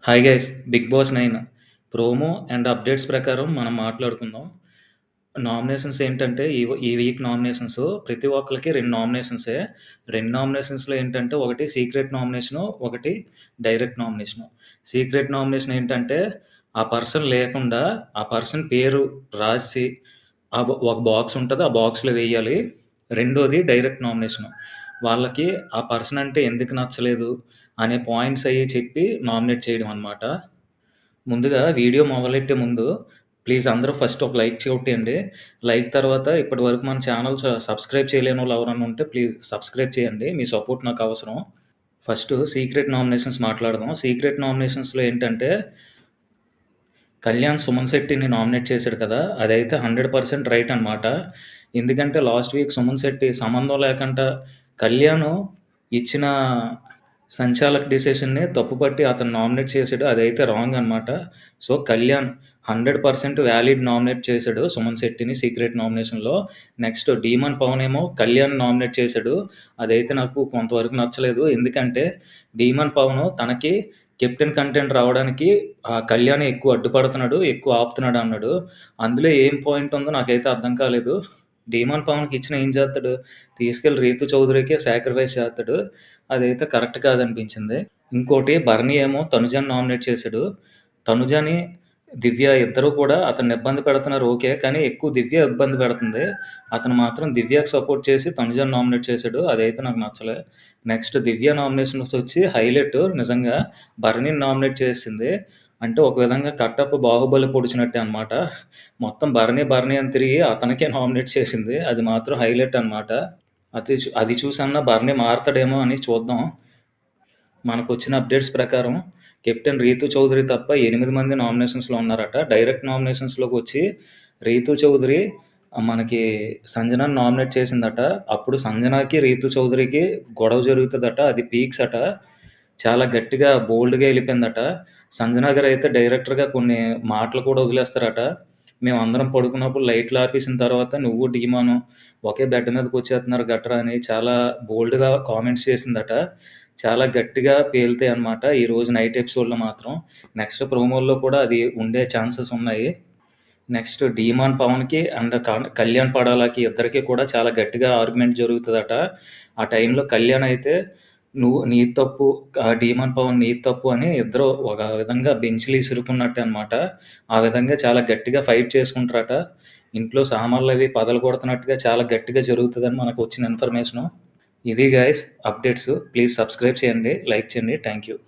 Hi guys! 'Big boss 9' promo and updates ప్రకారం మనం మాట్లాడుకుందాం. నామినేషన్స్ ఏంటంటే ఈ వీక్ నామినేషన్స్ ప్రతి ఒక్కళ్ళకి 2 నామినేషన్సే. 2 నామినేషన్స్‌లో ఏంటంటే ఒకటి సీక్రెట్ నామినేషను, ఒకటి డైరెక్ట్ నామినేషను. సీక్రెట్ నామినేషన్ ఏంటంటే ఆ పర్సన్ లేకుండా ఆ పర్సన్ పేరు రాసి ఒక బాక్స్ ఉంటది. ఆ బాక్స్‌లో వేయాలి. రెండోది డైరెక్ట్ నామినేషను. వాళ్ళకి ఆ పర్సన్ అంటే ఎందుకు నచ్చలేదు అనే పాయింట్స్ అయ్యి చెప్పి నామినేట్ చేయడం అన్నమాట. ముందుగా వీడియో మొదలెట్టే ముందు ప్లీజ్ అందరూ ఫస్ట్ ఒక లైక్ కొట్టేయండి. లైక్ తర్వాత ఇప్పటివరకు మన ఛానల్ సబ్స్క్రైబ్ చేయలేనోళ్ళు ఎవరైనా ఉంటే ప్లీజ్ సబ్స్క్రైబ్ చేయండి. మీ సపోర్ట్ నాకు అవసరం. ఫస్ట్ సీక్రెట్ నామినేషన్స్ మాట్లాడదాం. సీక్రెట్ నామినేషన్స్‌లో ఏంటంటే కళ్యాణ్ సుమన్ శెట్టిని నామినేట్ చేశాడు కదా! అదైతే 100% రైట్ అనమాట. ఎందుకంటే లాస్ట్ వీక్ సుమన్ శెట్టి సంబంధం లేకుండా కళ్యాణ్ ఇచ్చిన సంచాలక్ డెసిషన్‌ని తప్పుపట్టి అతను నామినేట్ చేసాడు. అదైతే రాంగ్ అనమాట. సో, కళ్యాణ్ 100% వాలిడ్ నామినేట్ చేసాడు సుమన్ శెట్టిని సీక్రెట్ నామినేషన్‌లో. నెక్స్ట్ డీమన్ పవన్ ఏమో కళ్యాణ్ నామినేట్ చేసాడు. అదైతే నాకు కొంతవరకు నచ్చలేదు. ఎందుకంటే డీమన్ పవన్ తనకి కెప్టెన్ కంటెంట్ రావడానికి కళ్యాణే ఎక్కువ అడ్డుపడుతున్నాడు, ఎక్కువ ఆపుతున్నాడు అన్నాడు. అందులో ఏం పాయింట్ ఉందో నాకైతే అర్థం కాలేదు. డీమన్ పవన్‌కి ఇచ్చినా ఏం చేస్తాడు? తీసుకెళ్ళి రీతు చౌదరికి సాక్రిఫైస్ చేస్తాడు. అదైతే కరెక్ట్ కాదనిపించింది. ఇంకోటి బర్నీ ఏమో తనుజని నామినేట్ చేసాడు. తనుజని, దివ్య ఇద్దరు కూడా అతన్ని ఇబ్బంది పెడుతున్నారు ఓకే. కానీ ఎక్కువ దివ్య ఇబ్బంది పెడుతుంది. అతను మాత్రం దివ్యకి సపోర్ట్ చేసి తనుజని నామినేట్ చేసాడు. అదైతే నాకు నచ్చలే. నెక్స్ట్ దివ్య నామినేషన్స్ వచ్చి హైలైట్ నిజంగా బర్నీని నామినేట్ చేసింది. అంటే ఒక విధంగా కట్టప్ప బాహుబలి పొడిచినట్టే అనమాట. మొత్తం బర్నీ, బర్నీ అని తిరిగి అతనికే నామినేట్ చేసింది. అది మాత్రం హైలైట్ అనమాట. అది చూసన్నా బర్నీ మారతాడేమో అని చూద్దాం. మనకొచ్చిన అప్డేట్స్ ప్రకారం కెప్టెన్ రీతూ చౌదరి తప్ప 8 మంది నామినేషన్స్‌లో ఉన్నారట. డైరెక్ట్ నామినేషన్స్‌లోకొచ్చి రీతూ చౌదరి మనకి సంజనాని నామినేట్ చేసిందట. అప్పుడు సంజనాకి, రీతూ చౌదరికి గొడవ జరుగుతదట. అది పీక్స్ అట. చాలా గట్టిగా బోల్డ్‌గా ఎళ్ళిపోయిందట. సంజన గారైతే డైరెక్టర్‌గా కొన్ని మాటలు కూడా వదిలేస్తారట. మేమందరం పడుకున్నప్పుడు లైట్లు ఆపేసిన తర్వాత నువ్వు, డీమాను ఒకే బెడ్ మీదకొచ్చేత్తన్నారు గట్రా అని చాలా బోల్డ్‌గా కామెంట్స్ చేసిందట. చాలా గట్టిగా పేలుతాయన్నమాట ఈరోజు నైట్ ఎపిసోడ్‌లో మాత్రం. నెక్స్ట్ ప్రోమోల్లో కూడా అది ఉండే ఛాన్సెస్ ఉన్నాయి. నెక్స్ట్ 'డీమాన్ పవన్‌కి' అండ్ కళ్యాణ్ పడాలకి ఇద్దరికీ కూడా చాలా గట్టిగా ఆర్గ్యుమెంట్ జరుగుతదట. ఆ టైంలో కళ్యాణ్ అయితే నువ్వు నీది తప్పు, 'డీమాన్ పవన్' నీది తప్పు అని ఇద్దరు ఒక విధంగా బెంచ్‌లు ఇసురుకున్నట్టే అనమాట. ఆ విధంగా చాలా గట్టిగా ఫైట్ చేసుకుంటారట. ఇంట్లో సామాన్లవి పగలగొడుతున్నట్టుగా చాలా గట్టిగా జరుగుతదని మనకొచ్చిన ఇన్ఫర్మేషను. ఇది గైస్ అప్డేట్స్. ప్లీజ్ సబ్స్క్రైబ్ చేయండి, లైక్ చేయండి. Thank you.